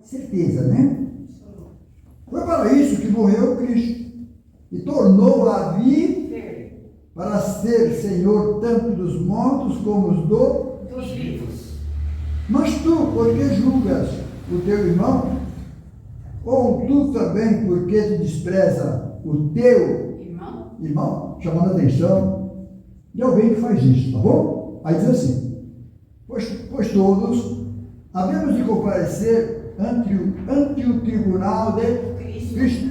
certeza, né? Foi para isso que morreu Cristo e tornou a vir para ser Senhor tanto dos mortos como dos vivos. Mas tu, por que julgas o teu irmão? Ou tu também, por que te despreza o teu irmão? Chamando a atenção de alguém que faz isso, tá bom? Aí diz assim: pois todos havemos de comparecer ante o tribunal de Cristo,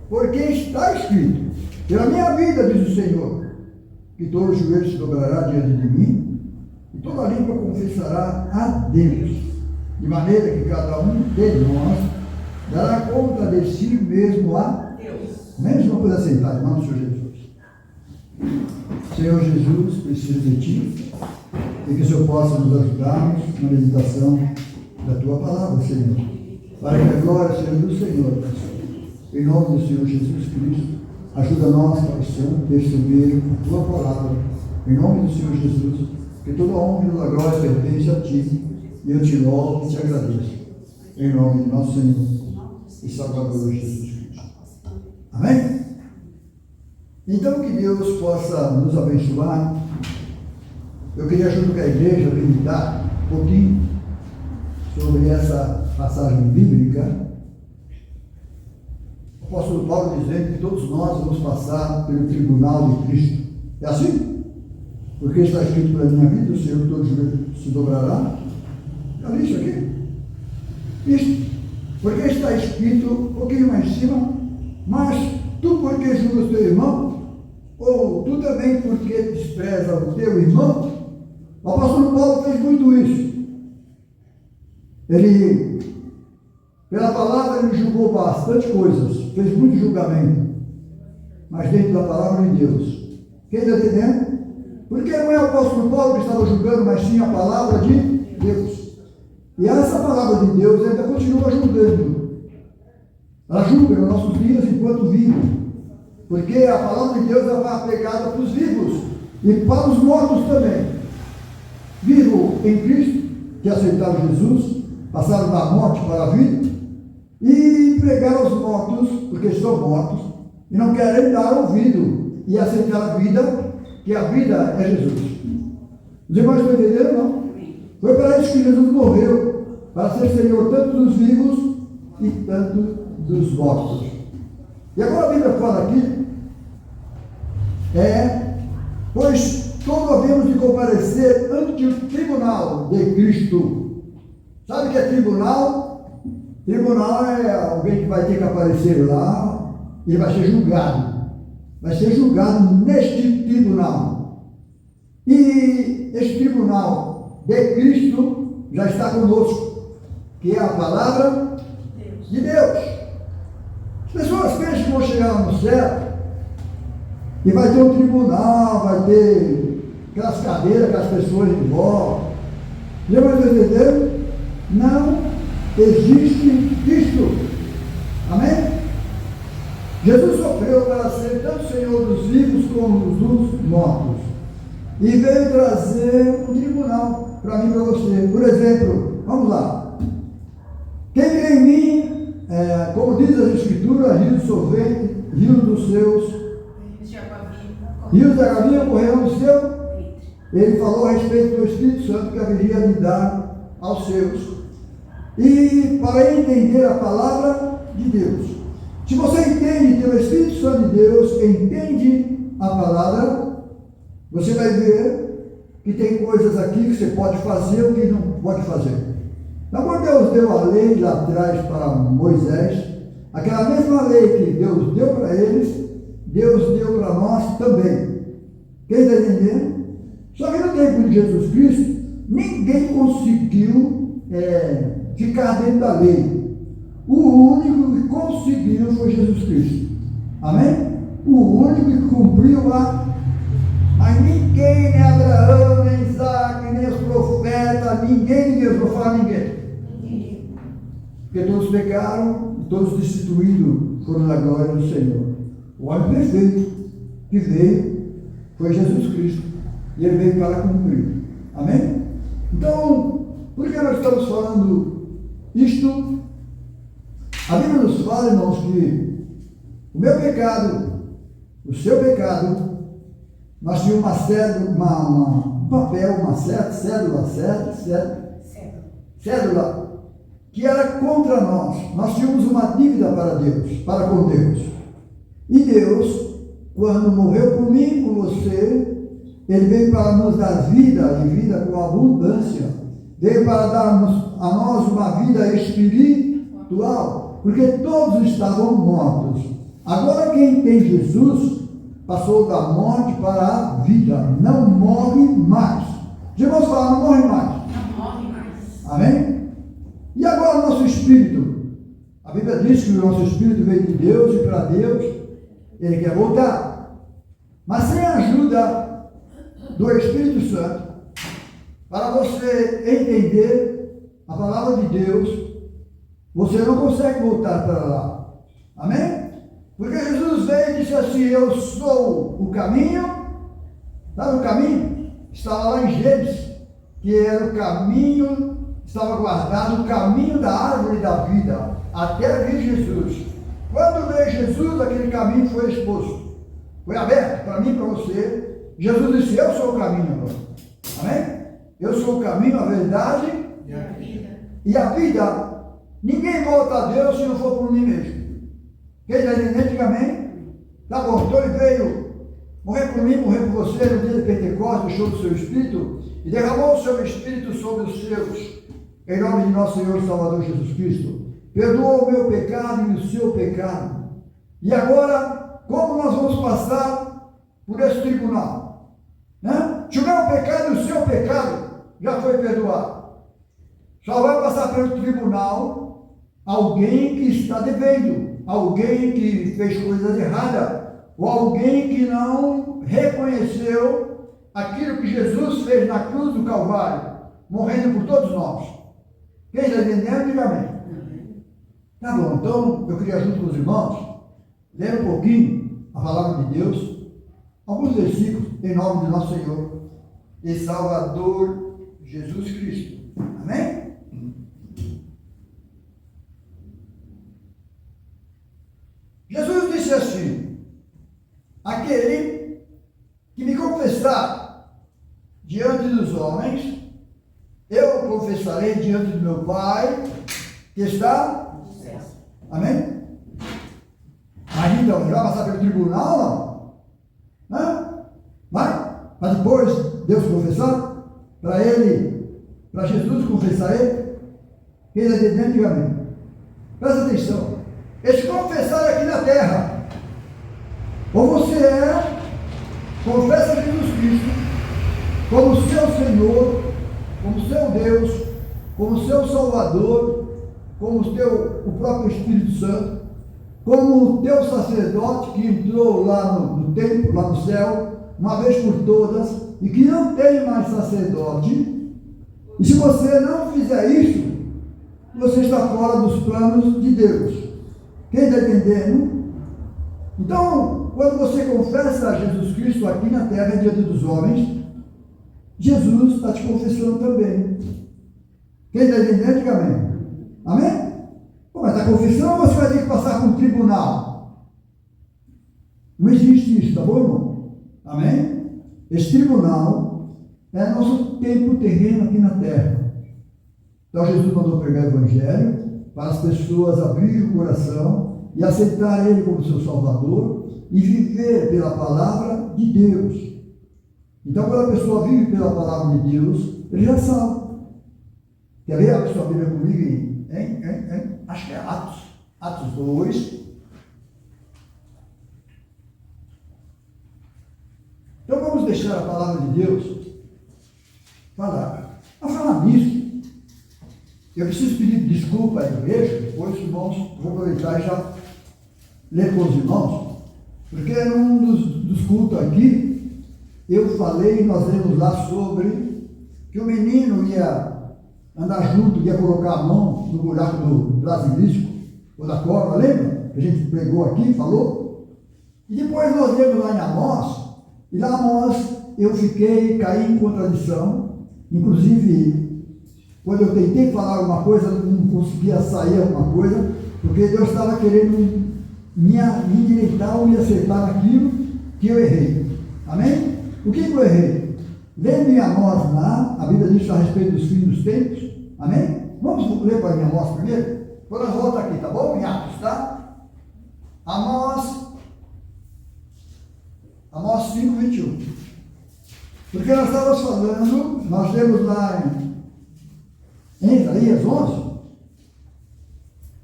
porque está escrito: pela minha vida, diz o Senhor, que todo o joelho se dobrará diante de mim, e toda língua confessará a Deus, de maneira que cada um de nós dará conta de si mesmo a Deus. Menos uma coisa sentada, em nome do Senhor Jesus. Senhor Jesus, preciso de Ti, e que o Senhor possa nos ajudar na meditação da Tua palavra, Senhor, para que a glória seja do Senhor. Em nome do Senhor Jesus Cristo, ajuda nós, Pai Santo, a receber a Tua palavra. Em nome do Senhor Jesus, que toda a honra e toda a glória pertence a Ti, e eu Te louvo e Te agradeço. Em nome de nosso Senhor e Salvador Jesus Cristo. Amém? Então, que Deus possa nos abençoar. Eu queria, junto com a igreja, meditar um pouquinho sobre essa passagem bíblica. O apóstolo Paulo dizendo que todos nós vamos passar pelo tribunal de Cristo. É assim? Porque está escrito pela minha vida, o Senhor todo joelho se dobrará. Já li isso aqui? Isto. Porque está escrito um pouquinho mais em cima: mas tu porque julgas teu irmão? Ou tu também porque despreza o teu irmão? O apóstolo Paulo fez muito isso. Ele, pela palavra, ele julgou bastante coisas, fez muito julgamento, mas dentro da palavra de Deus. Quem está entendendo? Porque não é o apóstolo Paulo que estava julgando, mas sim a palavra de Deus. E essa palavra de Deus ainda continua julgando. Ela julga nos nossos dias enquanto vive. Porque a palavra de Deus vai aplicada para os vivos e para os mortos também. Vivo em Cristo, que aceitaram Jesus, passaram da morte para a vida, e pregaram aos mortos, porque estão mortos, e não querem dar ouvido e aceitar a vida, que a vida é Jesus. Os irmãos estão entendendo, não? Foi para isso que Jesus morreu, para ser Senhor tanto dos vivos e tanto dos mortos. E agora a Bíblia fala aqui, pois todos havemos de comparecer ante o tribunal de Cristo. Sabe o que é tribunal? Tribunal é alguém que vai ter que aparecer lá e vai ser julgado. Vai ser julgado neste tribunal. E este tribunal de Cristo já está conosco, que é a palavra de Deus. As pessoas pensam que vão chegar lá no céu e vai ter um tribunal, vai ter aquelas cadeiras que as pessoas envolvem. Já vai entender? Não existe isto. Amém? Jesus sofreu para ser tanto Senhor dos vivos como dos mortos. E veio trazer um tribunal para mim e para você. Por exemplo, vamos lá. Quem crê em mim, como diz as Escrituras, rio de sorvete, rio dos seus rios da galinha correram no seu. Ele falou a respeito do Espírito Santo que haveria de dar aos seus. E para entender a palavra de Deus, se você entende que o Espírito Santo de Deus entende a palavra, você vai ver que tem coisas aqui que você pode fazer ou que não pode fazer. Então, quando Deus deu a lei lá atrás para Moisés, aquela mesma lei que Deus deu para eles, Deus deu para nós também. Quem está entendendo? Só que no tempo de Jesus Cristo, ninguém conseguiu ficar dentro da lei. O único que conseguiu foi Jesus Cristo. Amém? O único que cumpriu mas ninguém, nem Abraão, nem Isaac, nem os profetas, ninguém, eu vou falar ninguém. Porque todos pecaram e todos destituídos foram na glória do Senhor. O homem perfeito que veio foi Jesus Cristo. E ele veio para cumprir. Amém? Então, por que nós estamos falando isto? A Bíblia nos fala, irmãos, que o meu pecado, o seu pecado, nós tínhamos um papel, uma cédula, que era contra nós. Nós tínhamos uma dívida para Deus, para com Deus. E Deus, quando morreu por mim e por você, Ele veio para nos dar vida, e vida com abundância. Veio para darmos a nós uma vida espiritual, porque todos estavam mortos. Agora quem tem Jesus passou da morte para a vida, não morre mais. Os irmãos falam, não morre mais. Não morre mais. Amém? E agora o nosso espírito? A Bíblia diz que o nosso espírito veio de Deus e para Deus ele quer voltar. Mas sem a ajuda do Espírito Santo, para você entender a palavra de Deus, você não consegue voltar para lá. Amém? Porque Jesus veio e disse assim, eu sou o caminho. Sabe o caminho? Estava lá em Gênesis, que era o caminho, estava guardado o caminho da árvore da vida, até vir Jesus. Quando veio Jesus, aquele caminho foi exposto, foi aberto para mim e para você. Jesus disse, eu sou o caminho agora. Amém? Eu sou o caminho, a verdade e a vida. Ninguém volta a Deus se não for por mim mesmo. Quem está entendendo, amém? Tá bom, então ele veio morrer por mim, morrer por você no dia de Pentecostes, deixou do seu Espírito e derramou o seu Espírito sobre os seus, em nome de nosso Senhor e Salvador Jesus Cristo. Perdoou o meu pecado e o seu pecado. E agora, como nós vamos passar por esse tribunal? Né? Se o meu pecado e o seu pecado já foi perdoado, só vai passar pelo tribunal alguém que está devendo, alguém que fez coisas erradas, ou alguém que não reconheceu aquilo que Jesus fez na cruz do Calvário, morrendo por todos nós. Quem está entendendo, diga amém. Tá bom, então eu queria junto com os irmãos ler um pouquinho a palavra de Deus, alguns versículos em nome de nosso Senhor e Salvador Jesus Cristo. Amém? Jesus disse assim, aquele que me confessar diante dos homens, eu confessarei diante do meu Pai que está. Amém? Mas então, ele vai passar pelo tribunal, não? Hã? Vai? Para depois Deus confessar? Para ele, para Jesus confessar ele? Quem está entendendo, diga amém. Presta atenção. Esse confessar aqui na terra, ou você confessa Jesus Cristo como seu Senhor, como seu Deus, como seu Salvador, como o próprio Espírito Santo, como o teu sacerdote que entrou lá no templo, lá no céu, uma vez por todas, e que não tem mais sacerdote. E se você não fizer isso, você está fora dos planos de Deus. Quem está entendendo? Então, quando você confessa a Jesus Cristo aqui na terra, diante dos homens, Jesus está te confessando também. Quem está entendendo, diga amém. Amém? Pô, mas está confessando ou você vai ter que passar por um tribunal? Não existe isso, tá bom, irmão? Amém? Esse tribunal é nosso tempo terreno aqui na terra. Então Jesus mandou pregar o Evangelho para as pessoas abrirem o coração e aceitar Ele como seu Salvador e viver pela palavra de Deus. Então, quando a pessoa vive pela palavra de Deus, ele já sabe. Quer ver? Abre sua Bíblia comigo em acho que é Atos 2. Então vamos deixar a palavra de Deus falar. A falar nisso, eu preciso pedir desculpa à igreja, depois, irmãos, vou aproveitar e já ler com os irmãos, porque num dos cultos aqui, eu falei, nós lemos lá sobre que o menino ia andar junto, ia colocar a mão no buraco do brasilisco, ou da cobra, lembra? Que a gente pregou aqui, falou? E depois nós lemos lá em Amós, e lá Amós eu caí em contradição, inclusive, quando eu tentei falar alguma coisa, não conseguia sair alguma coisa, Porque Deus estava querendo me endireitar ou me acertar naquilo que eu errei. Amém? O que eu errei? Lendo em Amós lá, a Bíblia diz a respeito dos fins dos tempos. Amém? Vamos ler para mim Amós primeiro? Depois nós voltamos aqui, tá bom? Em Atos, tá? Amós 5:21. Porque nós estávamos falando, nós lemos lá em Isaías 11,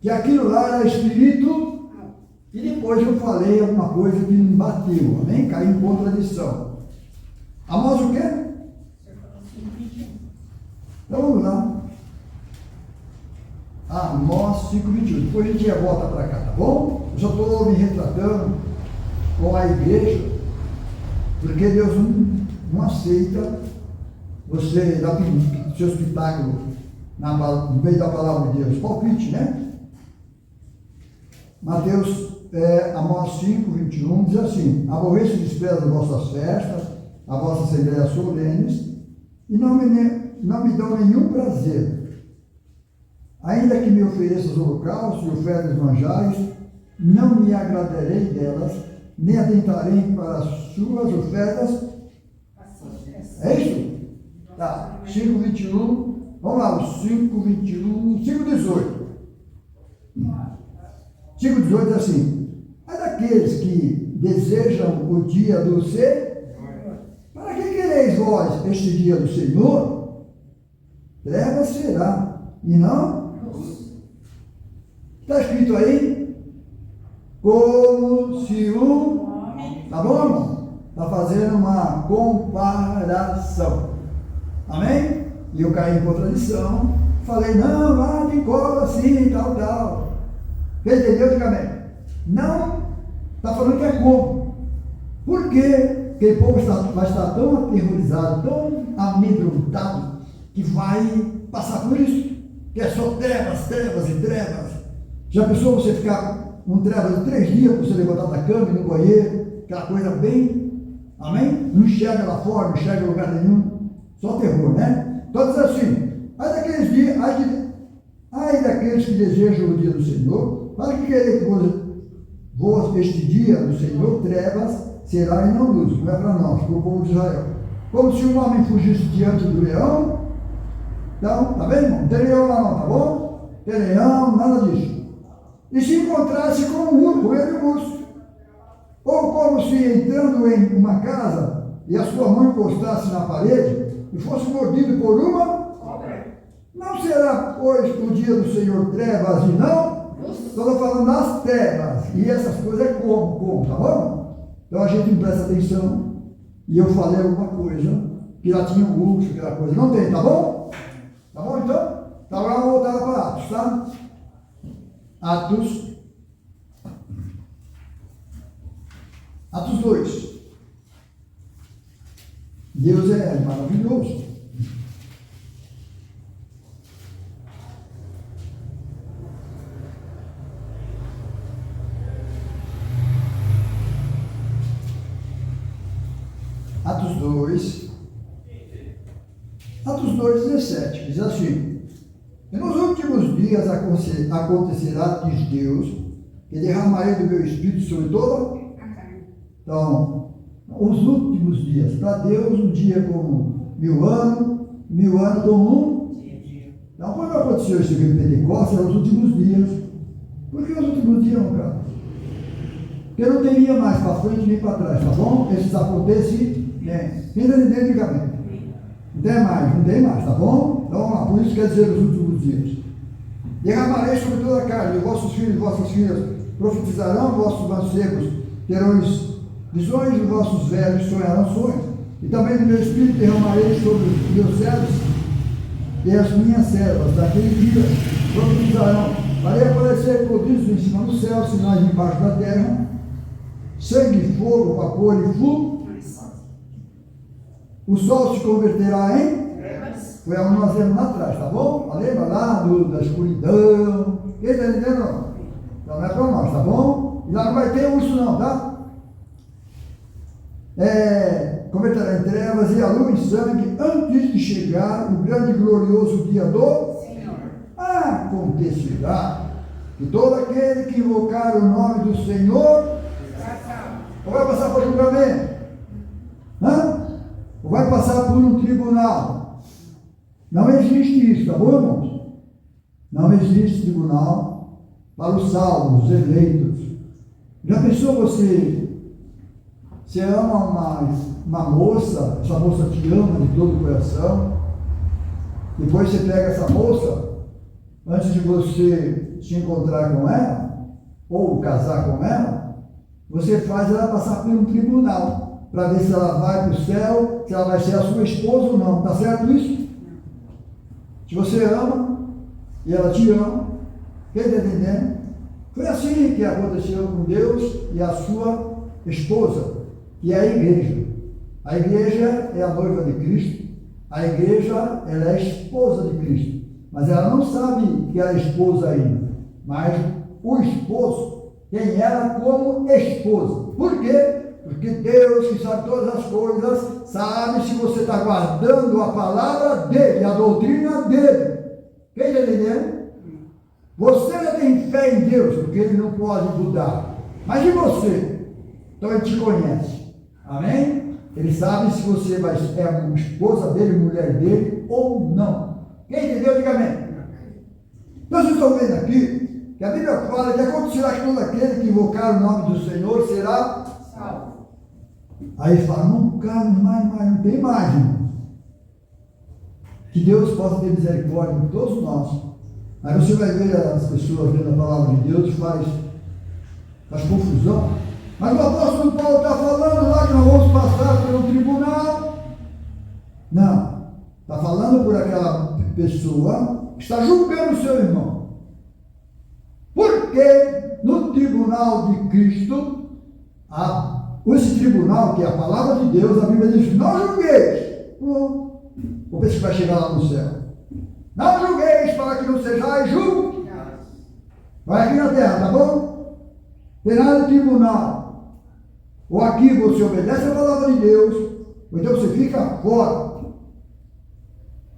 que aquilo lá era espírito, e depois eu falei alguma coisa que me bateu, amém? Caiu em contradição. Amós o quê? Então vamos lá. Amós 5:21. Depois a gente já volta para cá, tá bom? Eu só estou me retratando com a igreja, porque Deus não aceita você dar seu espetáculo no meio da palavra de Deus. Palpite, né? Amós 5:21 diz assim: aborreço e desprezo as vossas festas, as vossas assembleias solenes, e não me dão nenhum prazer. Ainda que me ofereças holocaustos e ofertas manjares, não me agradarei delas, nem atentarei para as suas ofertas. É isso? Tá, 5:21. Vamos lá, o 5:21, 5:18. 5:18 diz assim: é daqueles que desejam o dia do Senhor. Para que quereis vós este dia do Senhor? Trevas será, e não? Está escrito aí? Como se tá bom, irmão? Está fazendo uma comparação. Amém? E eu caí em contradição. Falei, não, lá tem cola assim, tal. Quem entendeu? Diga amém. Não, está falando que é como. Por quê? Porque o povo vai estar tão aterrorizado, tão amedrontado, que vai passar por isso. Que é só trevas e trevas. Já pensou você ficar um trevas de 3 dias para você levantar da cama e no banheiro? Aquela coisa bem, amém? Não enxerga lá fora, não enxerga em lugar nenhum. Só terror, né? Então diz assim: ai daqueles dias, ai daqueles que desejam o dia do Senhor, para que querer vos este dia do Senhor, trevas será e não luz. Não é para nós, para o povo de Israel. Como se um homem fugisse diante do leão. Então, tá vendo, irmão? Não tem leão lá não, tá bom? Não tem leão, nada disso. E se encontrasse com ele e o urso. Ou como se entrando em uma casa e a sua mão encostasse na parede e fosse mordido por uma cobra. Não será, pois, o dia do Senhor trevas e não? Estou falando das trevas. E essas coisas é como, tá bom? Então a gente não presta atenção. E eu falei alguma coisa que lá tinha um urso, aquela coisa. Não tem, tá bom? Tá bom então? Tá, agora vamos voltar para Atos, tá? Atos 2. Deus é maravilhoso. Atos 2:17 diz assim: e nos últimos dias acontecerá, diz Deus, que derramarei do meu espírito sobre toda a carne. Então, os últimos dias, para Deus um dia como 1000 anos, 1000 anos como um dia. Então, quando aconteceu esse dia de Pentecostes, eram os últimos dias. Por que os últimos dias, cara? Porque não teria mais para frente nem para trás, tá bom? Esses acontecimentos. Quem está entendendo, diga amém. Não tem mais, tá bom? Então vamos lá, por isso quer dizer os últimos dias. Derramarei sobre toda a carne, e vossos filhos e vossas filhas profetizarão, vossos mancebos terão visões, e vossos velhos sonharão sonhos. E também do meu espírito derramarei sobre os meus servos e as minhas servas. Daquele dia profetizarão. Farei aparecer prodígios em cima do céu, sinais embaixo da terra, sangue, fogo, vapor e fogo. O sol se converterá em trevas. Foi onde nós vemos lá atrás, tá bom? Lembra lá da escuridão? Quem está entendendo? Então não é para nós, tá bom? E lá não vai ter urso não, tá? Converterá em trevas e a luz em sangue antes de chegar o grande e glorioso dia do Senhor. Acontecerá que todo aquele que invocar o nome do Senhor, ou vai passar por julgamento, ou vai passar por um tribunal. Não existe isso, tá bom, irmãos? Não existe tribunal para os salvos, os eleitos. Já pensou você ama uma moça, essa moça te ama de todo o coração, depois você pega essa moça, antes de você se encontrar com ela, ou casar com ela, você faz ela passar por um tribunal, para ver se ela vai para o céu, se ela vai ser a sua esposa ou não, está certo isso? Se você ama, e ela te ama, quem está entendendo? Foi assim que aconteceu com Deus e a sua esposa, que é a igreja. A igreja é a noiva de Cristo, a igreja ela é a esposa de Cristo, mas ela não sabe que ela é esposa ainda, mas o esposo tem ela como esposa. Por quê? Porque Deus, que sabe todas as coisas, sabe se você está guardando a palavra dele, a doutrina dele. Quem está entendendo? Você já tem fé em Deus, porque ele não pode mudar. Mas e você? Então ele te conhece. Amém? Ele sabe se você vai ser a esposa dele, mulher dele ou não. Quem entendeu? Diga amém. Então vocês estão vendo aqui que a Bíblia fala que acontecerá que todo aquele que invocar o nome do Senhor será salvo. Aí ele fala, não cabe mais, não tem mais, irmão. Que Deus possa ter misericórdia de todos nós. Aí você vai ver as pessoas vendo a palavra de Deus, faz confusão. Mas o apóstolo Paulo está falando lá que nós vamos passar pelo tribunal. Não. Está falando por aquela pessoa que está julgando o seu irmão. Porque no tribunal de Cristo, esse tribunal, que é a palavra de Deus, a Bíblia diz, não julgueis. Vou ver se vai chegar lá no céu. Não julgueis para que não sejais julgados. Vai aqui na terra, tá bom? Tem nada de tribunal. Ou aqui você obedece a palavra de Deus, ou então você fica fora.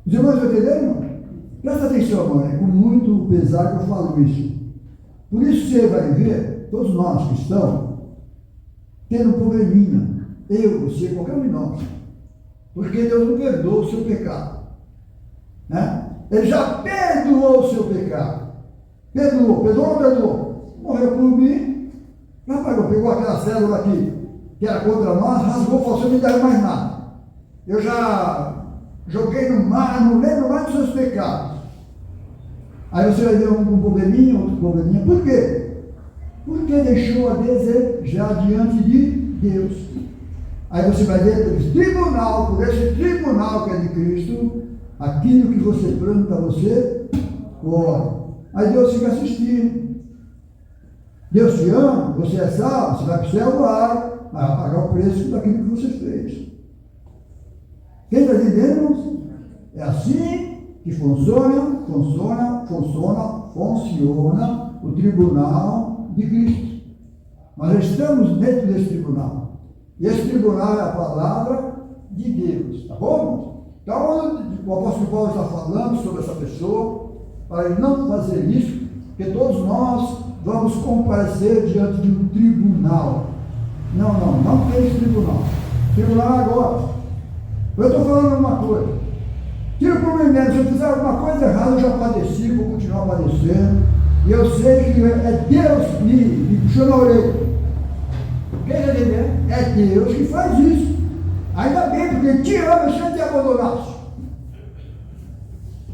Os irmãos estão entendendo, irmão? Presta atenção, mãe, é com muito pesar que eu falo isso. Por isso você vai ver, todos nós cristãos, tendo um probleminha. Eu, você, qualquer um de nós. Porque Deus não perdoa o seu pecado. Né? Ele já perdoou o seu pecado. Perdoou ou não perdoou? Morreu por mim. Rapaz, pegou aquela célula aqui, que era contra nós, rasgou, falou, você não me deve mais nada. Eu já joguei no mar, não lembro mais dos seus pecados. Aí você vai ver um probleminha, outro probleminha. Por quê? Porque deixou a desejar diante de Deus. Aí você vai ver por esse tribunal que é de Cristo, aquilo que você planta, você colhe. Aí Deus fica assistindo. Deus te ama, você é salvo, você vai para o céu, vai pagar o preço daquilo que você fez. Quem está entendendo? É assim que funciona o tribunal de Cristo. Nós estamos dentro desse tribunal. E esse tribunal é a palavra de Deus, tá bom? Então, o apóstolo Paulo está falando sobre essa pessoa, para ele não fazer isso, porque todos nós vamos comparecer diante de um tribunal. Não tem esse tribunal. Tribunal é agora. Eu estou falando uma coisa. Tira por mim mesmo, se eu fizer alguma coisa errada, eu já padeci, vou continuar padecendo. E eu sei que é Deus me puxou na orelha. Quem está entendendo? É Deus que faz isso. Ainda bem, porque Ele te ama e te abandonasse.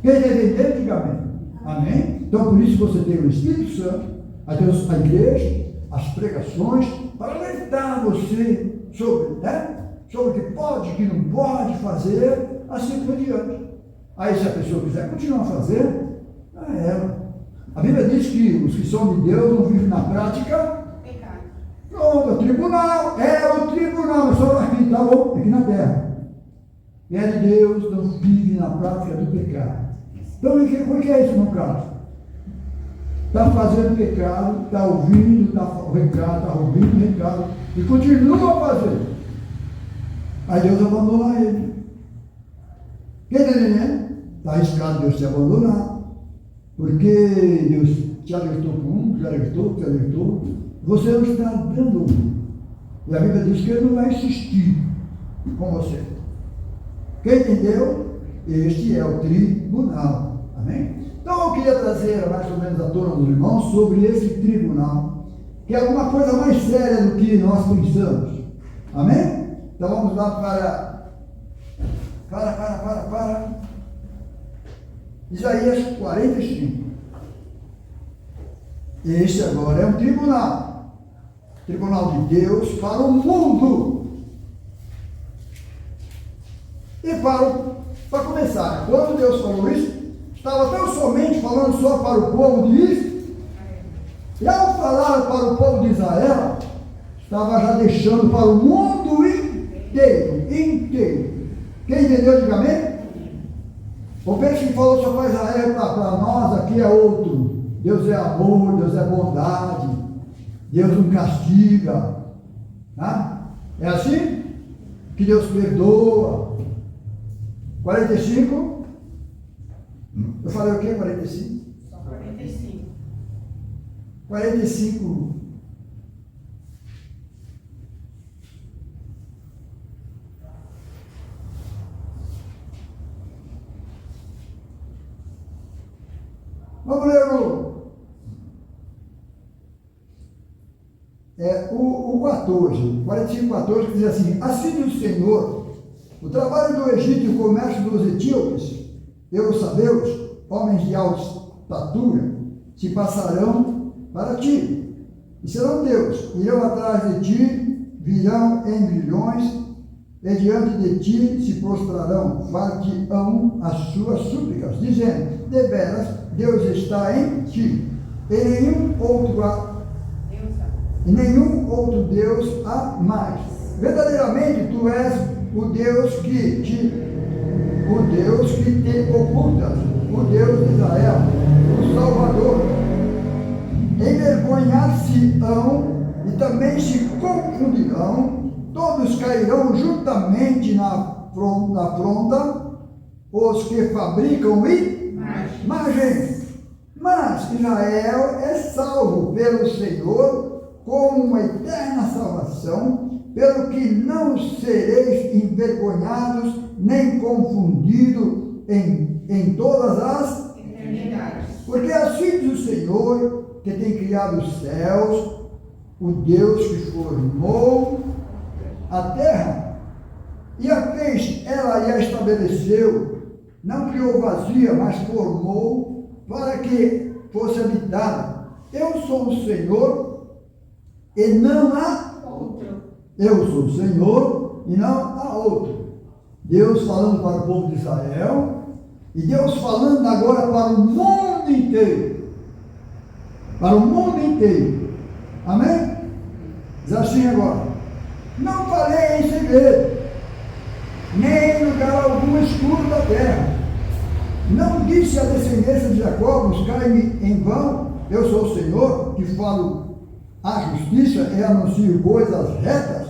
Quem está entendendo? Diga amém. Amém? Então, por isso você tem o Espírito Santo, a igreja, as pregações, para alertar você sobre o que pode, o que não pode fazer, assim por diante. Aí, se a pessoa quiser continuar a fazer, é ela. A Bíblia diz que os que são de Deus não vivem na prática. Pecado. Pronto, o tribunal, mas só aqui, tá bom? Aqui na terra. E é de Deus, não vive na prática do pecado. Então, o que é isso no caso? Está fazendo pecado, está ouvindo o recado, está ouvindo o recado, e continua a fazer. Aí Deus abandona ele. Quem está entendendo? Está arriscado Deus te abandonar. Porque Deus te alertou por um, te alertou. Você não está dando um. E a Bíblia diz que ele não vai insistir com você. Quem entendeu? Este é o tribunal. Amém? Então eu queria trazer mais ou menos à tona dos irmãos sobre esse tribunal, que é alguma coisa mais séria do que nós pensamos. Amém? Então vamos lá para Isaías 45. Este agora é um tribunal de Deus para o mundo. E para começar, quando Deus falou isso, estava tão somente falando só para o povo de Israel, e ao falar para o povo de Israel, estava já deixando para o mundo inteiro. Quem entendeu, diga amém? O peixe que falou só para Israel, para nós aqui é outro. Deus é amor, Deus é bondade, Deus não castiga. Tá? É assim que Deus perdoa. 45. Eu falei o quê? 45? Só 45. 45. Vamos ler o 14, 45, 14, que diz assim: assim diz o Senhor, o trabalho do Egito e o comércio dos etíopes, os sabeus, homens de alta estatura, se passarão para ti, e serão teus, irão atrás de ti, virão em milhões, e diante de ti se prostrarão, far-te-ão as suas súplicas, dizendo: deveras, Deus está em ti, e nenhum outro Deus há mais. Verdadeiramente tu és o Deus que te ocultas, o Deus de Israel, o Salvador. Envergonhar-se-ão e também se confundirão, todos cairão juntamente na afronta, os que fabricam imagens. Mas Israel é salvo pelo Senhor com uma eterna salvação, pelo que não sereis envergonhados nem confundidos em todas as eternidades. Porque assim diz o Senhor, que tem criado os céus, o Deus que formou a terra e a fez, ela e a estabeleceu, não criou vazia, mas formou para que fosse habitada. Eu sou o Senhor e não há outro. Eu sou o Senhor e não há outro. Deus falando para o povo de Israel e Deus falando agora para o mundo inteiro. Para o mundo inteiro. Amém? Diz assim agora: não falei em segredo, nem em lugar algum escuro da terra. Não disse à descendência de Jacó: buscai-me em vão. Eu sou o Senhor, que falo a justiça e anuncio coisas retas.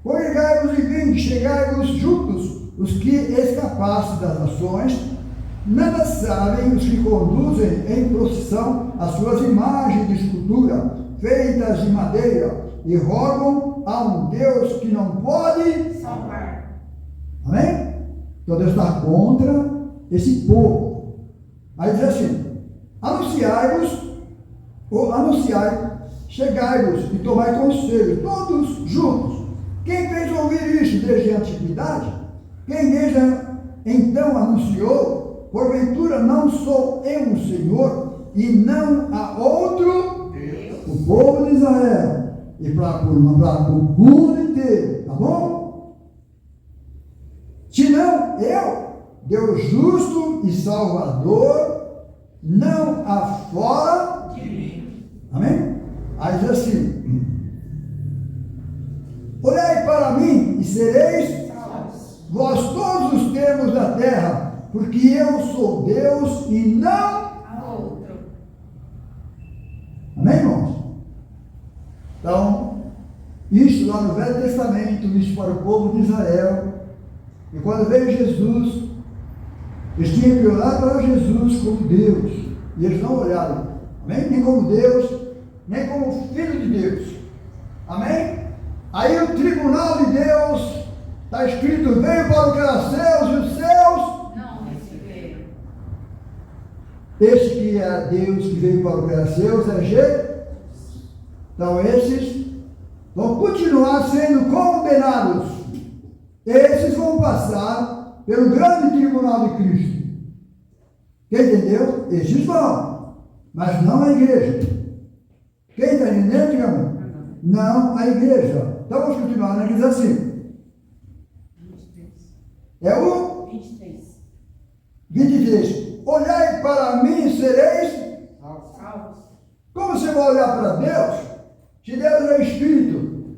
Congregai-vos e vinde, chegai-vos juntos, os que escapaste das nações. Nada sabem os que conduzem em procissão as suas imagens de escultura, feitas de madeira, e rogam a um Deus que não pode salvar. Amém? Então Deus está contra esse povo. Aí diz assim: anunciai, chegai-vos e tomai conselho, todos juntos. Quem fez ouvir isso desde a antiguidade? Quem desde então anunciou? Porventura não sou eu o Senhor e não há outro Deus. O povo de Israel e para o mundo inteiro, tá bom? Senão eu, Deus justo e Salvador, não há fora de mim. Amém? Aí diz assim: olhai para mim e sereis salvos, vós todos os termos da terra, porque eu sou Deus e não há outro. Amém, irmãos? Então, isso lá no Velho Testamento, isso para o povo de Israel. E quando veio Jesus, eles tinham que olhar para Jesus como Deus, e eles não olharam. Amém? Nem como Deus, nem como filho de Deus. Amém? Aí o tribunal de Deus, está escrito, veio para o que era seus e os seus não receberam. Esse que é Deus que veio para o que era seus é Jesus. Então esses vão continuar sendo condenados. Esses vão passar pelo grande tribunal de Cristo. Quem entendeu? Esses vão, mas não a igreja. Quem está entendendo, diga amém? Não a igreja. Então vamos continuar, né? Diz assim. 23. É o 23. 23. Olhai para mim e sereis. Salvos. Como você vai olhar para Deus? Se Deus é Espírito.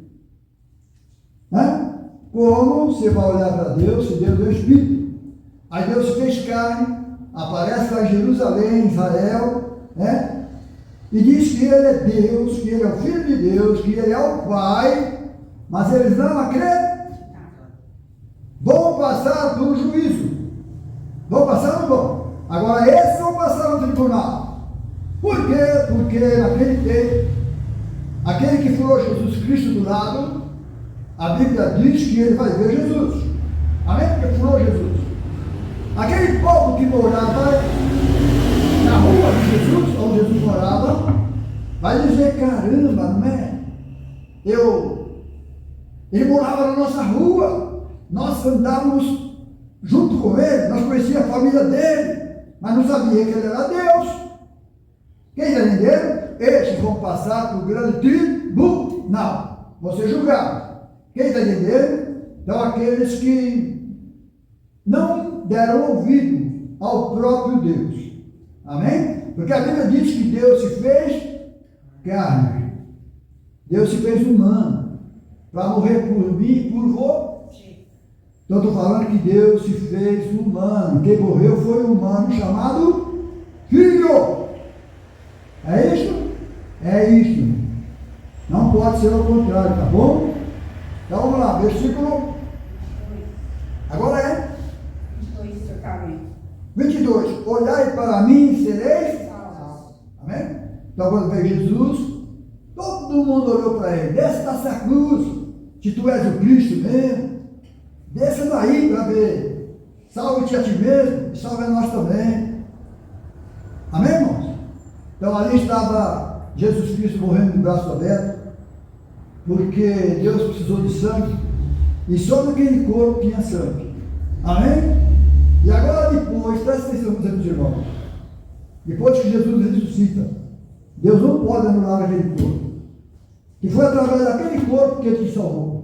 Né? Como você vai olhar para Deus se Deus é Espírito? Aí Deus fez carne, aparece lá em Jerusalém, Israel, né? E diz que Ele é Deus, que Ele é o Filho de Deus, que Ele é o Pai, mas eles não acreditam. Vão passar pelo juízo. Vão passar ou não vão? Agora esses vão passar no tribunal. Por quê? Porque naquele tempo, aquele que falou Jesus Cristo do lado, a Bíblia diz que ele vai ver Jesus. Amém? Porque falou Jesus. Aquele povo que morava na rua de Jesus, onde Jesus morava, vai dizer, caramba, não é? Ele morava na nossa rua, nós andávamos junto com ele, nós conhecíamos a família dele, mas não sabia que ele era Deus. Quem está entendendo? Estes vão passar por grande tribunal, vão ser julgados. Quem está entendendo? Então aqueles que não deram ouvido ao próprio Deus. Amém? Porque a Bíblia diz que Deus se fez carne. Deus se fez humano. Para morrer por mim e por você. Então estou falando que Deus se fez humano. Quem morreu foi um humano chamado Filho. É isso? É isso. Não pode ser ao contrário, tá bom? Então vamos lá, versículo. Agora é 22, seu caminho. 22. Olhai para mim e sereis. Salvos. Amém? Então quando veio Jesus, todo mundo olhou para ele. Desce dessa cruz, se tu és o Cristo mesmo. Desça daí para ver. Salve-te a ti mesmo e salve a nós também. Amém, irmãos? Então ali estava Jesus Cristo morrendo de braço aberto, porque Deus precisou de sangue, e só naquele corpo tinha sangue. Amém? E agora depois, presta atenção, meus irmãos, depois que Jesus ressuscita, Deus não pode anular aquele corpo, que foi através daquele corpo que Ele te salvou.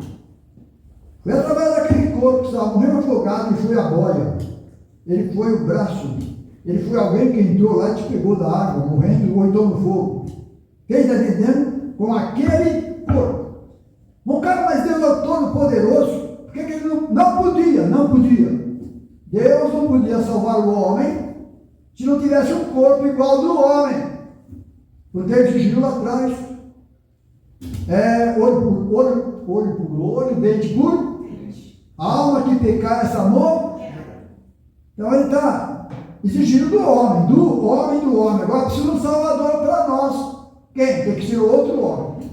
Foi através daquele corpo que estava morrendo afogado, e foi a boia, ele foi o braço, ele foi alguém que entrou lá e te pegou da água, morrendo ou então no fogo. Quem está entendendo? Com aquele corpo. Não cara, mas Deus é o Todo-Poderoso. Por que ele não podia? Não podia. Deus não podia salvar o homem se não tivesse um corpo igual ao do homem. Porque ele exigiu lá atrás. Olho por olho, dente por alma que pecar essa amor. Então ele está exigindo do homem. Agora precisa um salvador para nós. Quem? Tem que ser outro homem.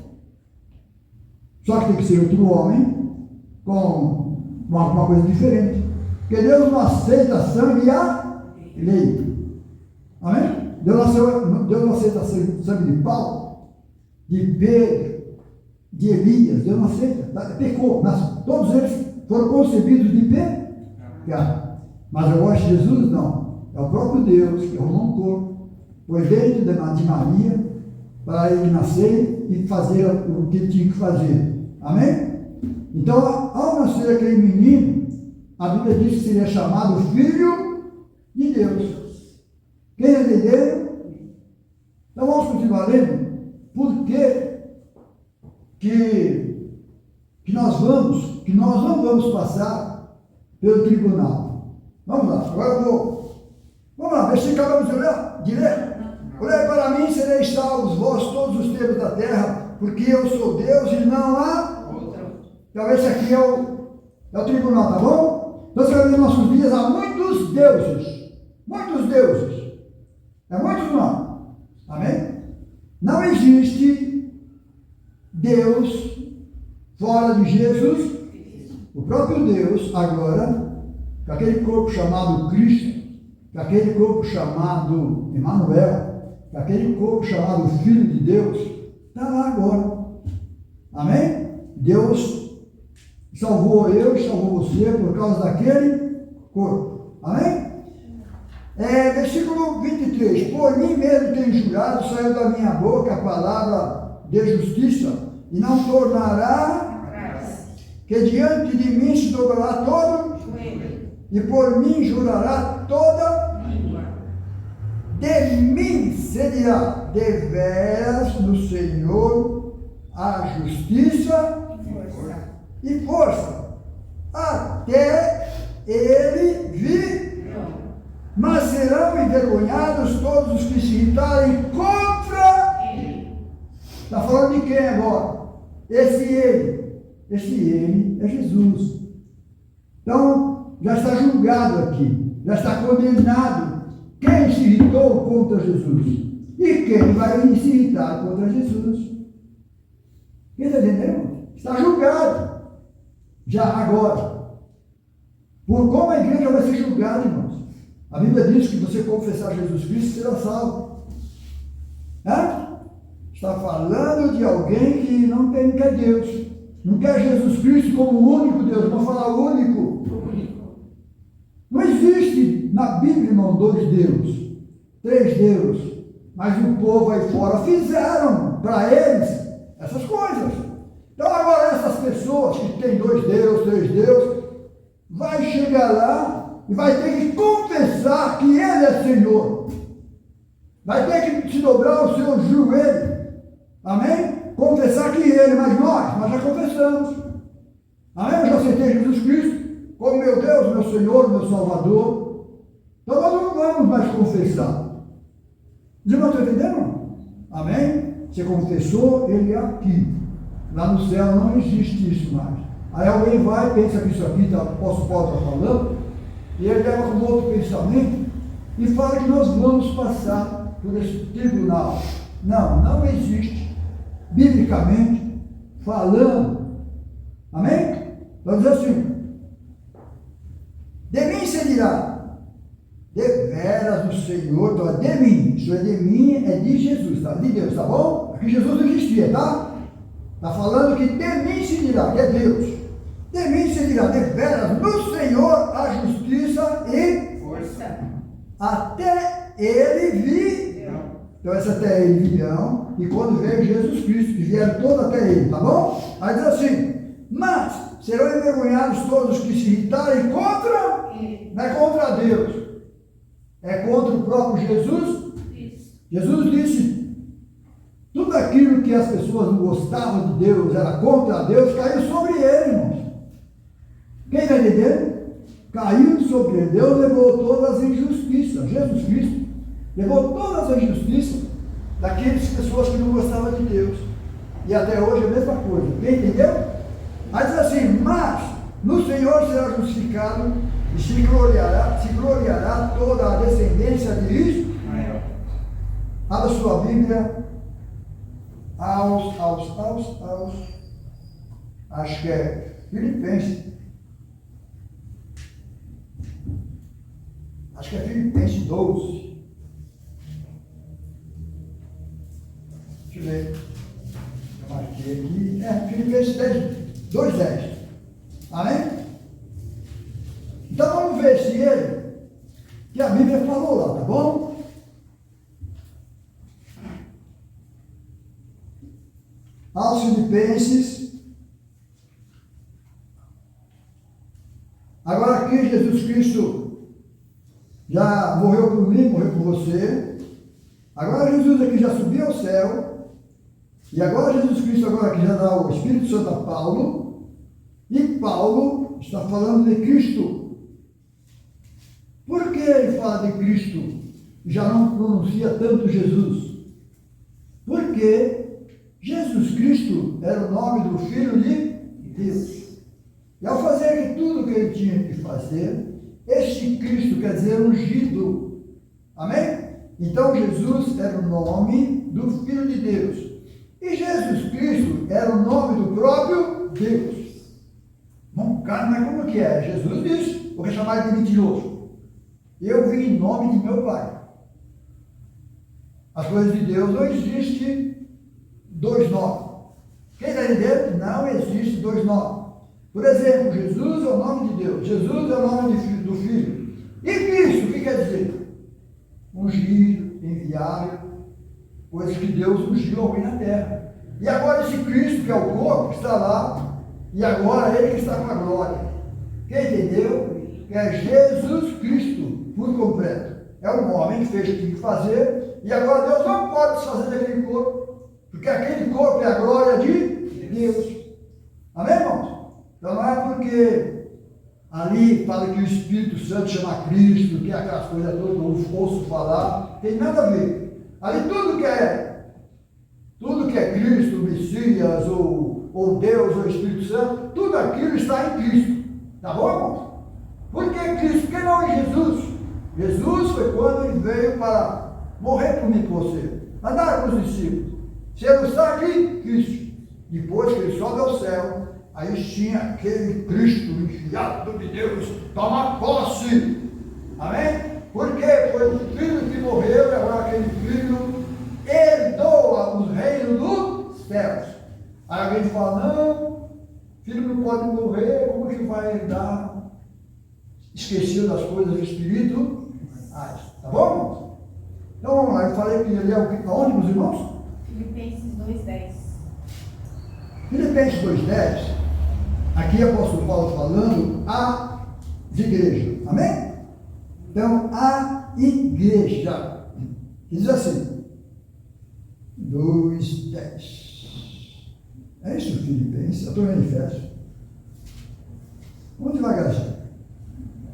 Só que tem que ser outro homem com uma coisa diferente. Porque Deus não aceita sangue e a lei. Amém? Deus não aceita sangue de Paulo, de Pedro, de Elias. Deus não aceita. Pecou. Mas todos eles foram concebidos de pecado. Mas eu gosto de Jesus, não. É o próprio Deus que arrumou um corpo, foi dentro de Maria, para ele nascer e fazer o que ele tinha que fazer. Amém? Então, ao nascer aquele menino, a Bíblia diz que seria chamado Filho de Deus. Quem entendeu? Então vamos continuar lendo. Por que nós não vamos passar pelo tribunal? Vamos lá, agora vamos lá, versículo acabamos de ler. Olhai para mim, sereis salvos, vós todos os tempos da terra, porque eu sou Deus e não há outro. Então esse aqui é o tribunal, tá bom? Nós vemos nos nossos dias há muitos deuses. Muitos deuses. É muitos não. Amém? Não existe Deus fora de Jesus. O próprio Deus, agora, com aquele corpo chamado Cristo, com aquele corpo chamado Emmanuel, com aquele corpo chamado Filho de Deus, está lá agora. Amém? Deus salvou eu e salvou você por causa daquele corpo. Amém? Versículo 23. Por mim mesmo tenho jurado, saiu da minha boca a palavra de justiça, e não tornará, que diante de mim se dobrará todo, e por mim jurará toda língua. De mim se dirá, deveras no Senhor a justiça e força, até ele vir. Mas serão envergonhados todos os que se irritarem contra ele. Está falando de quem agora? Esse ele é Jesus. Então, já está julgado aqui, já está condenado quem se irritou contra Jesus e quem vai se irritar contra Jesus. Quem está entendendo? Está julgado, já agora. Por como a igreja vai ser julgada, irmãos? A Bíblia diz que você confessar Jesus Cristo será salvo. Está falando de alguém que não quer Deus, não quer Jesus Cristo como o único Deus. Vamos falar único. Não existe na Bíblia, irmão, 2 deuses, 3 deuses, mas o povo aí fora fizeram para eles essas coisas. Então agora essas pessoas que têm 2 deuses, 3 deuses, vai chegar lá e vai ter que confessar que Ele é Senhor. Vai ter que se dobrar o seu joelho. Amém? Confessar que Ele, mas nós já confessamos. Amém? Eu já aceitei Jesus Cristo como meu Deus, meu Senhor, meu Salvador. Então nós não vamos mais confessar. Os irmãos estão entendendo? Amém? Você confessou, Ele é aqui. Lá no céu não existe isso mais. Aí alguém vai, pensa que isso aqui, o apóstolo Paulo está falando, e ele leva com outro pensamento e fala que nós vamos passar por esse tribunal. Não existe, biblicamente falando. Amém? Vamos dizer assim: de mim se dirá, deveras do Senhor, então é de mim, isso é de mim, é de Jesus, tá? De Deus, tá bom? Aqui Jesus não existia, tá? Está falando que de mim se dirá, que é Deus. De mim se dirá, deveras no Senhor a justiça e força, até ele vir. Então essa até ele virão, e quando veio Jesus Cristo, que vieram todos até ele, tá bom? Aí diz assim: mas serão envergonhados todos os que se irritarem contra, não é contra Deus, é contra o próprio Jesus. Jesus disse: tudo aquilo que as pessoas não gostavam de Deus, era contra Deus, caiu sobre ele, irmãos. Quem está entendendo? Caiu sobre ele. Deus levou todas as injustiças. Jesus Cristo levou todas as injustiças daquelas pessoas que não gostavam de Deus. E até hoje é a mesma coisa. Quem entendeu? Aí diz assim: mas no Senhor será justificado e se gloriará toda a descendência de Israel. Abra sua Bíblia acho que é Filipenses. Acho que é Filipenses 12. Deixa eu ver. Eu marquei aqui. Filipenses 2:10. Amém? Então vamos ver se ele, que a Bíblia falou lá, tá bom? Aos Filipenses. Agora aqui Jesus Cristo já morreu por mim, morreu por você. Agora Jesus aqui já subiu ao céu. E agora Jesus Cristo agora aqui já dá o Espírito Santo a Paulo. E Paulo está falando de Cristo. Por que ele fala de Cristo e já não pronuncia tanto Jesus? Porque Jesus Cristo era o nome do Filho de Deus. E ao fazer tudo o que ele tinha que fazer, este Cristo quer dizer ungido. Amém? Então Jesus era o nome do Filho de Deus. E Jesus Cristo era o nome do próprio Deus. Bom, cara, mas como que é? Jesus disse, porque chamaram de mentiroso. Eu vim em nome de meu Pai. As coisas de Deus não existem dois nomes. Quem está entendendo? Não existe dois nomes. Por exemplo, Jesus é o nome de Deus. Jesus é o nome do Filho. E Cristo, o que quer dizer? Ungido, enviado, coisas que Deus ungiu alguém na terra. E agora esse Cristo, que é o corpo, que está lá, e agora ele que está com a glória. Quem entendeu? É Jesus Cristo, por completo. É um homem que fez o que tinha que fazer, e agora Deus não pode desfazer daquele corpo, porque aquele corpo é a glória de Deus. Amém, irmãos? Então não é porque ali fala que o Espírito Santo chama Cristo, que é aquelas coisas todas que eu ouço falar, tem nada a ver. Ali tudo que é Cristo, o Messias, ou Deus, ou Espírito Santo, tudo aquilo está em Cristo. Tá bom, irmãos? Por que Cristo? Por que não em Jesus? Jesus foi quando ele veio para morrer por mim e por você. Andar com os discípulos. Se ele está aqui, Cristo. Depois que ele sobe ao céu, aí tinha aquele Cristo enviado de Deus, toma posse. Amém? Porque foi o Filho que morreu, e agora aquele Filho herdou os reinos dos céus. Aí alguém fala, não, filho não pode morrer, como que vai herdar? Esquecido das coisas do Espírito. Tá bom, irmãos? Então vamos lá, eu falei que ele é aonde, meus irmãos? Filipenses 2:10. Filipenses 2:10, aqui é o apóstolo Paulo falando a igreja, amém? Então, a igreja, diz assim, 2:10, é isso, Filipenses, eu estou em Efésios, vamos devagarzinho,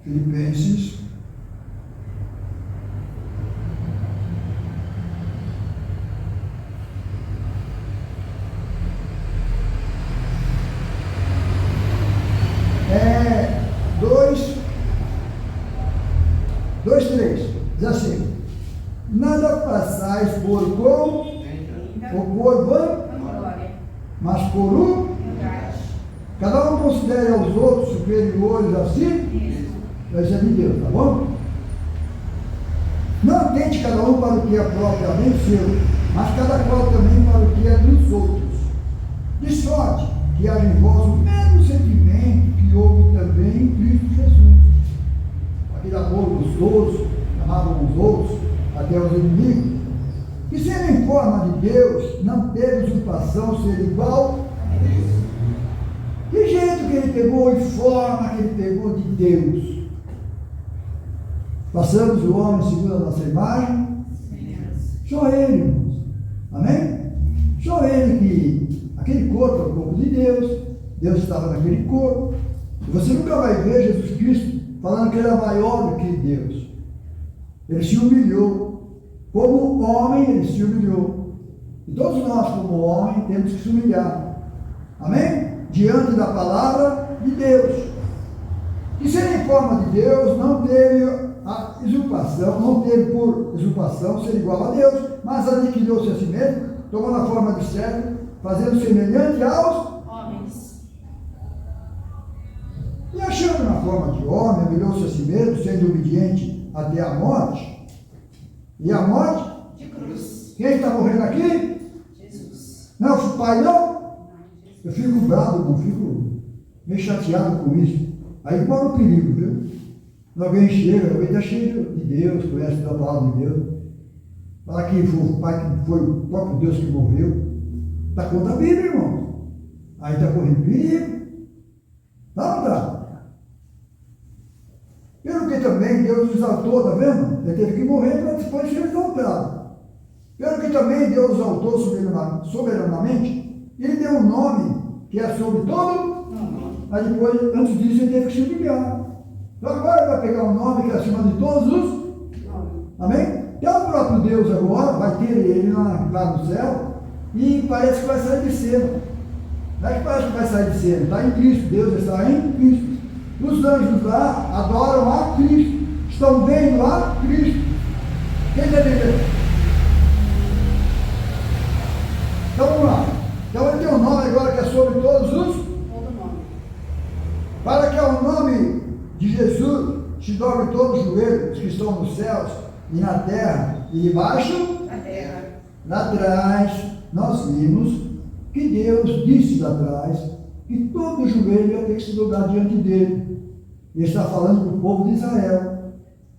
Filipenses, diz assim, nada passais por Glória. mas por Verdade. cada um considere aos outros superiores a si, Isso. vai ser de Deus, tá bom? Não tente cada um para o que é propriamente seu, mas cada qual também para o que é dos outros. De sorte que haja em vós o mesmo sentimento que houve também em Cristo Jesus. Aquele amor gostoso, amavam os outros, até os inimigos. E sendo em forma de Deus, não teve usurpação ser igual a Deus. Que jeito que ele pegou e forma que ele pegou de Deus? Passamos o homem segundo a nossa imagem. Só ele, irmãos. Amém? Só ele que, aquele corpo é o corpo de Deus, Deus estava naquele corpo. E você nunca vai ver Jesus Cristo falando que ele era maior do que Deus. Ele se humilhou. Como homem, ele se humilhou. E todos nós, como homem, temos que se humilhar. Amém? Diante da palavra de Deus. E sendo em forma de Deus, não teve a usurpação, não teve por usurpação ser igual a Deus, mas adquiriu-se a si mesmo, tomando a forma de servo, fazendo semelhante aos Homens. e achando na forma de homem, humilhou-se a si mesmo, sendo obediente até a morte. E a morte? De cruz. Quem está morrendo aqui? Jesus. Não é o pai, não? Eu fico bravo, não fico meio chateado com isso. Aí mora o perigo, viu? Quando alguém chega, alguém está cheio de Deus, conhece da palavra de Deus. Fala que foi o pai que foi o próprio Deus que morreu. Está contra a Bíblia, irmão. Aí está correndo perigo. Tá, não tá? Pelo que também Deus exaltou, tá vendo? Ele teve que morrer para depois ser exaltado. Pelo que também Deus exaltou soberanamente, ele deu um nome que é sobre todo, mas depois, antes disso, ele teve que se humilhar. Então agora ele vai pegar um nome que é acima de todos os. Amém? Então o próprio Deus agora vai ter ele lá no céu e parece que vai sair de cena. Não é que parece que vai sair de cena, está em Cristo, Deus está em Cristo. Os anjos lá adoram a Cristo, estão vendo a Cristo. Quem está entendendo? Então vamos lá. Então ele tem um nome agora que é sobre todos os. Todo nome. Para que ao nome de Jesus se dobre todos os joelhos que estão nos céus e na terra e debaixo. Na terra. Lá atrás nós vimos que Deus disse lá atrás que todo joelho ia ter que se dobrar diante dele. Ele está falando para o povo de Israel.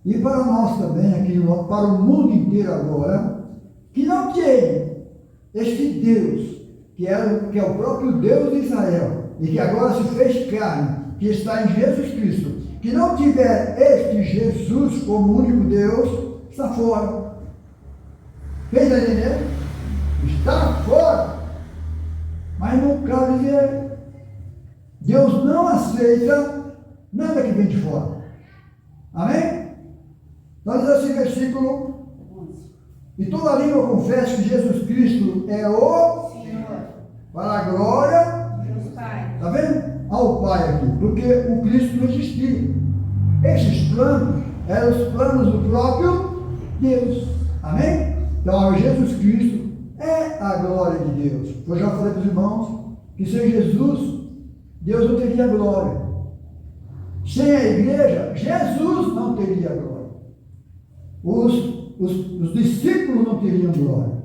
E para nós também, aqui para o mundo inteiro agora, que não tem este Deus, que é o próprio Deus de Israel, e que agora se fez carne, que está em Jesus Cristo, que não tiver este Jesus como único Deus, está fora. Quem está entendendo? Está fora. Mas não cabe dizer, Deus não aceita nada que vem de fora. Amém? Então diz assim, versículo: 11. e toda língua confessa que Jesus Cristo é o, Senhor. para a glória, Deus Pai. está vendo? Ao Pai aqui, porque o Cristo não existia. Esses planos eram os planos do próprio Deus. Amém? Então, Jesus Cristo é a glória de Deus. Eu já falei para os irmãos que sem Jesus, Deus não teria glória. Sem a igreja, Jesus não teria glória. Os discípulos não teriam glória.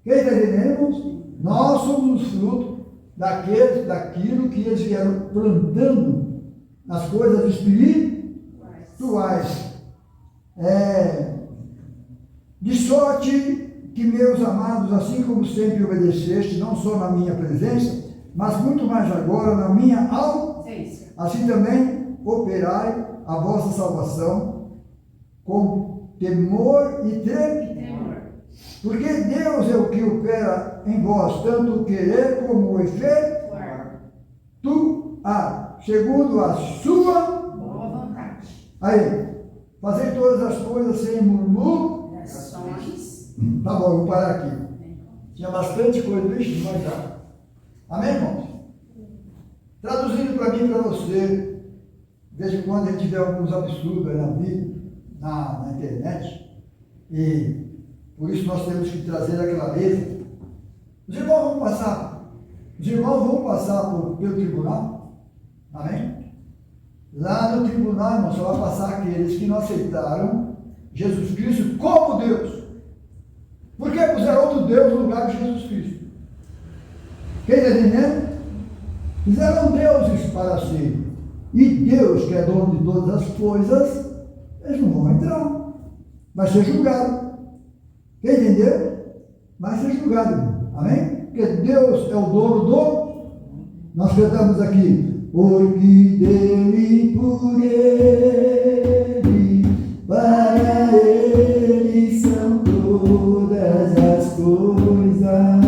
Quem está entendendo, irmãos? Nós somos os frutos daquilo que eles vieram plantando nas coisas espirituais. De sorte que, meus amados, assim como sempre obedeceste, não só na minha presença, mas muito mais agora na minha ausência, assim também operai a vossa salvação com temor e tremor. Porque Deus é o que opera em vós, tanto o querer como o efeito, segundo a sua boa vontade. Aí, fazer todas as coisas sem Ações. Tá bom, eu vou parar aqui. Tinha bastante coisa, bicho, mas já. Amém, irmãos? Traduzindo para mim e para você, de vez em quando a gente vê alguns absurdos aí na vida, na internet, e por isso nós temos que trazer a clareza. Os irmãos vão passar pelo tribunal, amém? Lá no tribunal, irmão, só vai passar aqueles que não aceitaram Jesus Cristo como Deus. Por que puseram outro Deus no lugar de Jesus Cristo? Quem está entendendo? Fizeram deuses para si. E Deus, que é dono de todas as coisas, eles não vão entrar. Vai ser julgado. Quem entendeu? Vai ser julgado, irmão. Amém? Porque Deus é o dono do... Nós cantamos aqui: porque dele, por ele, para ele são todas as coisas.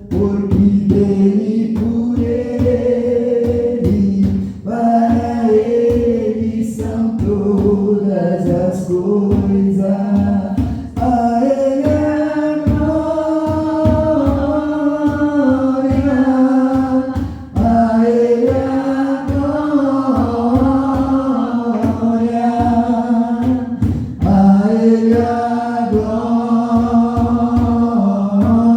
Porque dele, por ele, para ele são todas as coisas. A ele a glória, a ele a glória, a ele a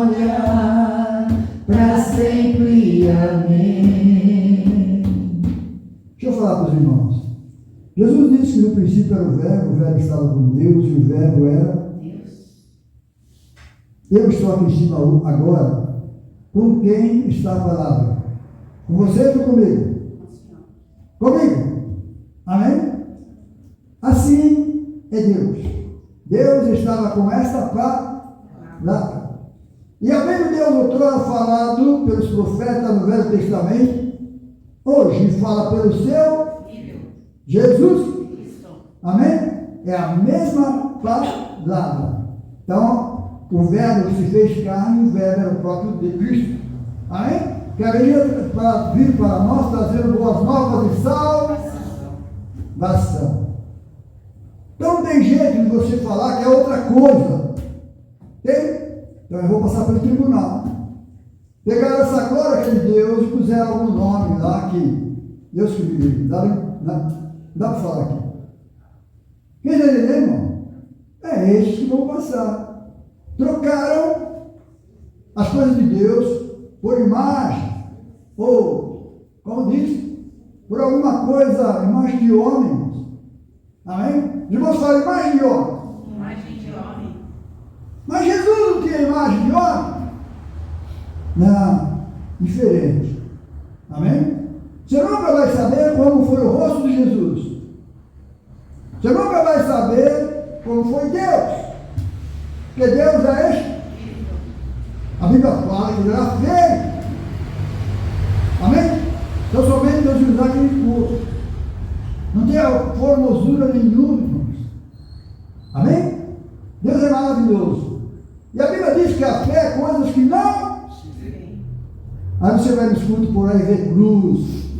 glória, para sempre. Amém. Deixa eu falar para os irmãos. Jesus disse que no princípio era o Verbo estava com Deus e o Verbo era Deus. Eu estou aqui em cima agora. Com quem está a palavra? Com vocês ou comigo? Comigo. Amém? Assim é Deus. Deus estava com esta palavra. E havendo Deus outrora falado pelos profetas no Velho Testamento, hoje fala pelo seu Filho. Jesus. Cristo. Amém? É a mesma palavra. Então, o Verbo se fez carne, o Verbo era o próprio de Cristo. Amém? Que veio para vir para nós trazendo boas novas de salvação. Então não tem jeito de você falar que é outra coisa. Tem? Então eu vou passar pelo tribunal. Pegaram essa glória de Deus e puseram algum nome lá que Deus que me dá para falar aqui. Quem está entendendo, irmão? É esses que vão passar. Trocaram as coisas de Deus por imagem, ou, como diz, por alguma coisa, imagem de homens. Amém? Os irmãos falam imagem de homem. Imagem de homem. Mas Jesus não tinha imagem de homem? Não, diferente. Amém? Você nunca vai saber como foi o rosto de Jesus. Você nunca vai saber como foi Deus. Porque Deus é este. A Bíblia fala que ele era feio. Amém? Então somente Deus usar aquele corpo. Não tem formosura nenhuma, irmãos. Amém? Deus é maravilhoso. E a Bíblia diz que a fé é coisas que não. Aí você vai nos cultos por aí ver cruz,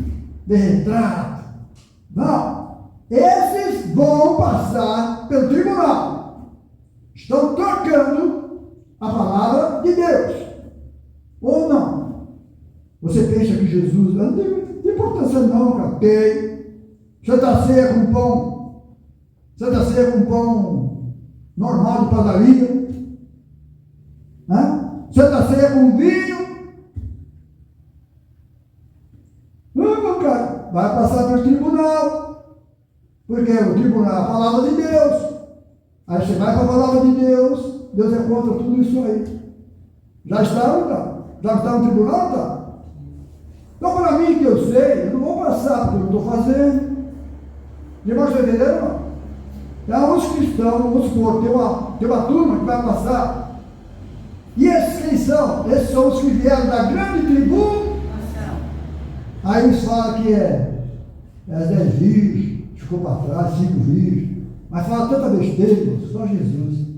ver retrato. Não. Esses vão passar pelo tribunal. Estão trocando a palavra de Deus. Ou não? Você pensa que Jesus não tem importância não, cara. Tem. Santa Ceia com pão. Santa Ceia com pão normal de padaria. Santa Ceia com vinho. Não, cara. Vai passar pelo tribunal. Porque o tribunal é a palavra de Deus. Aí você vai para a palavra de Deus. Deus é contra tudo isso aí. Já está, não está? Já está no tribunal, tá? Então, para mim, que eu sei, eu não vou passar, porque eu não estou fazendo. Irmãos, está entendendo, não? Então, os cristãos, vamos supor, tem uma turma que vai passar. E esses quem são? Esses são os que vieram da grande tribo. Aí eles falam que é 10 virgens, ficou para trás, 5 virgens. Mas fala tanta besteira, só Jesus.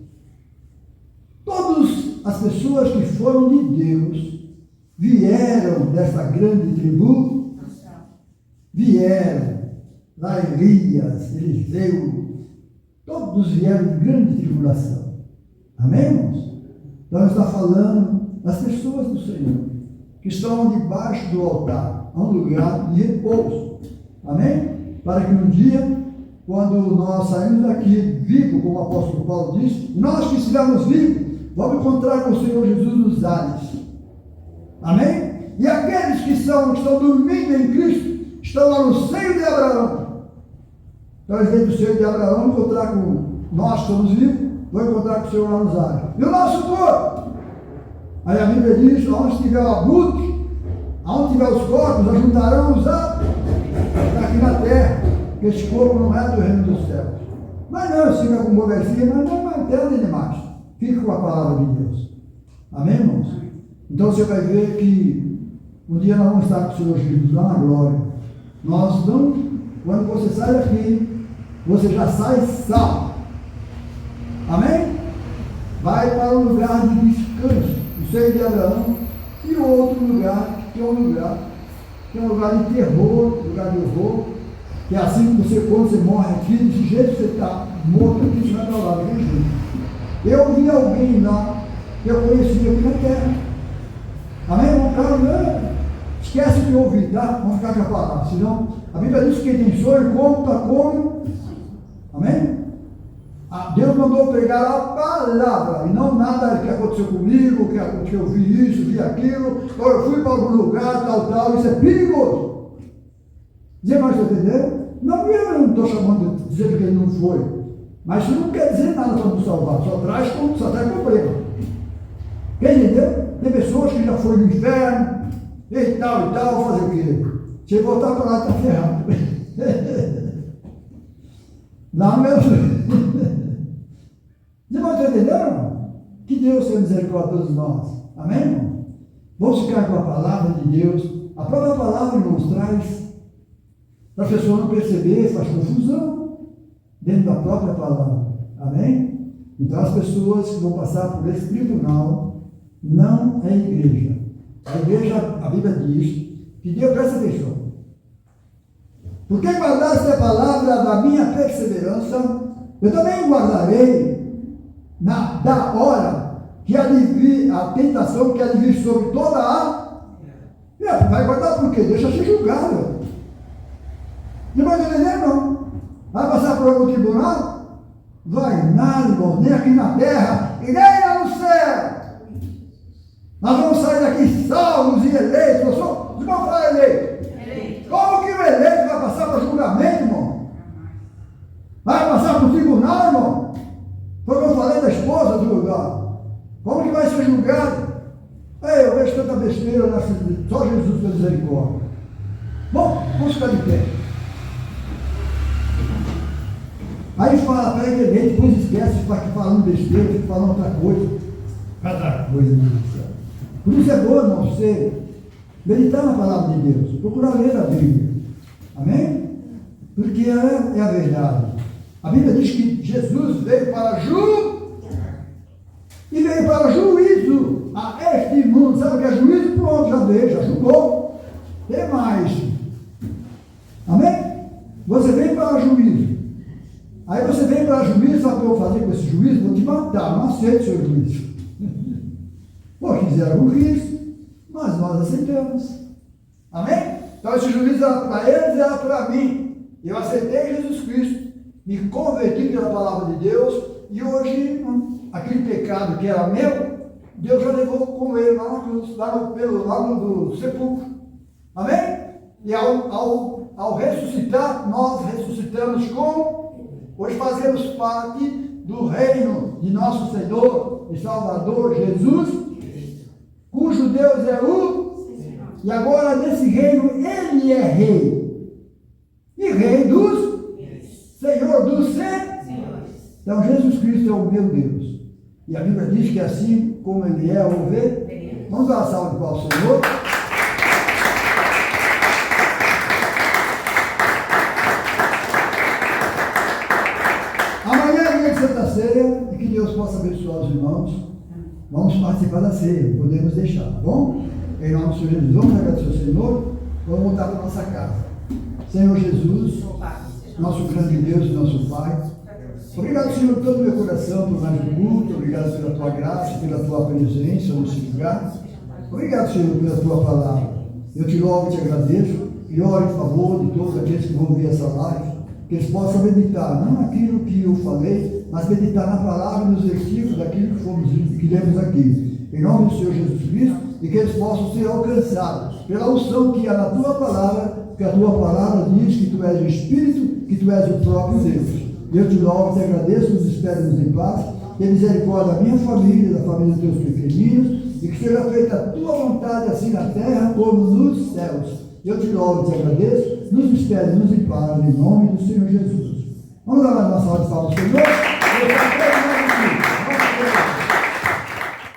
Todas as pessoas que foram de Deus vieram dessa grande tribo, vieram lá Elias, Eliseu, todos vieram de grande tribulação. Amém, irmãos? Então está falando das pessoas do Senhor, que estão debaixo do altar, a um lugar de repouso. Amém? Para que um dia, quando nós saímos daqui vivos, como o apóstolo Paulo disse, nós que estivermos vivos, vamos encontrar com o Senhor Jesus nos ares. Amém? E aqueles que estão dormindo em Cristo, estão lá no seio de Abraão. Então eles vêm do seio de Abraão encontrar com nós que estamos vivos, vão encontrar com o Senhor lá nos ares. E o nosso corpo? Aí a Bíblia diz, onde estiver o abutre, onde tiver os corpos, ajuntarão os atos aqui na terra, porque esse corpo não é do reino dos céus. Mas não, fica com bobezinha, mas não é terra nem demais. Fica com a palavra de Deus. Amém, irmãos? Então você vai ver que um dia nós vamos estar com o Senhor Jesus lá na glória. Nós não, quando você sai daqui, você já sai salvo. Amém? Vai para um lugar de descanso, o seio de Abraão, e outro lugar, que é um lugar de terror, lugar de horror, que é assim que você, quando você morre aqui, desse jeito que você está morto aqui, você vai para lá, daquele jeito. Eu vi alguém lá que eu conhecia aqui na terra. Amém, irmão? Cara, esquece de ouvir, tá? Vamos ficar com a palavra. Senão, a Bíblia diz que quem tem sonho, conta como. Amém? Deus mandou pregar a palavra, e não nada que aconteceu comigo, que eu vi isso, vi aquilo, ou eu fui para algum lugar, tal, isso é perigoso. Dizer mais, está entendendo? Não, eu não estou chamando, dizendo que ele não foi. Mas isso não quer dizer nada para nos salvar, só traz problema. Quem entendeu? Tem pessoas que já foram no inferno, e tal, fazer o quê? Se voltar para lá, está ferrado. Lá no meu. Você entendeu? Que Deus seja misericórdia de nós. Amém, irmão? Vamos ficar com a palavra de Deus. A própria palavra nos traz, para a pessoa não perceber, faz confusão dentro da própria palavra. Amém? Então as pessoas que vão passar por esse tribunal não é igreja. A igreja, a Bíblia diz que Deus, presta atenção. Porque guardaste a palavra da minha perseverança, eu também guardarei da hora que há de vir, a tentação que há de vir sobre toda a. Vai guardar por quê? Deixa ser julgado. Não vai entender, não. Vai passar por algum tribunal? Vai nada, irmão, nem aqui na terra e nem lá no céu. Nós vamos sair daqui salvos e eleitos. Os irmãos falam eleito. Como que o eleito vai passar para julgamento, irmão? Vai passar para o tribunal, irmão? Foi o que eu falei da esposa do lugar. Como que vai ser julgado? Ei, eu vejo tanta besteira nessa. Só Jesus tem misericórdia. Bom, vamos ficar de pé. Aí fala para ele, depois esquece, fica falando besteira, fica falando outra coisa. Cada coisa, meu Deus do céu. Por isso é bom, irmão, você meditar na palavra de Deus, procurar ler a Bíblia. Amém? Porque é a verdade. A Bíblia diz que Jesus veio para e veio para juízo a este mundo. Sabe o que é juízo? Pronto, já veio, já julgou. Tem mais. Amém? Você vem para juízo. Aí você vem para juízo, sabe o que eu vou fazer com esse juízo? Vou te matar, não aceito o seu juízo. Pô, quiseram o juízo, mas nós aceitamos. Amém? Então esse juízo era para eles, era para mim. Eu aceitei Jesus Cristo, me converti pela palavra de Deus, e hoje aquele pecado que era meu, Deus já levou com ele lá na cruz, lá no sepulcro. Amém? E ao ressuscitar, nós ressuscitamos como? Hoje fazemos parte do reino de nosso Senhor e Salvador Jesus, cujo Deus é e agora nesse reino Ele é rei. E rei dos Senhor dos Senhores. Então Jesus Cristo é o meu Deus. E a Bíblia diz que assim como Ele é, vamos ver? Vamos dar uma salva de palmas ao Senhor. Amanhã é dia de Santa Ceia e que Deus possa abençoar os irmãos. Vamos participar da ceia, podemos deixar, tá bom? Em nome do Senhor Jesus, vamos agradecer ao Senhor, vamos voltar para a nossa casa. Senhor Jesus, nosso grande Deus e nosso Pai, obrigado, Senhor, por todo o meu coração, por mais um culto, obrigado pela tua graça, pela tua presença nesse lugar. Obrigado, Senhor, pela tua palavra. Eu te louvo e te agradeço e oro em favor de todos aqueles que vão ouvir essa live, que eles possam meditar, não naquilo que eu falei, mas meditar na palavra e nos versículos daquilo que lemos aqui. Em nome do Senhor Jesus Cristo, e que eles possam ser alcançados pela unção que há na tua palavra, porque a tua palavra diz que tu és o Espírito, que tu és o próprio Deus. Eu te louvo e te agradeço, nos despedimos em paz, tenha misericórdia da minha família, da família dos teus pequeninos, e que seja feita a tua vontade assim na terra como nos céus. Eu te louvo e te agradeço, nos despedimos em paz, em nome do Senhor Jesus. Vamos dar mais uma salva de palmas, Senhor.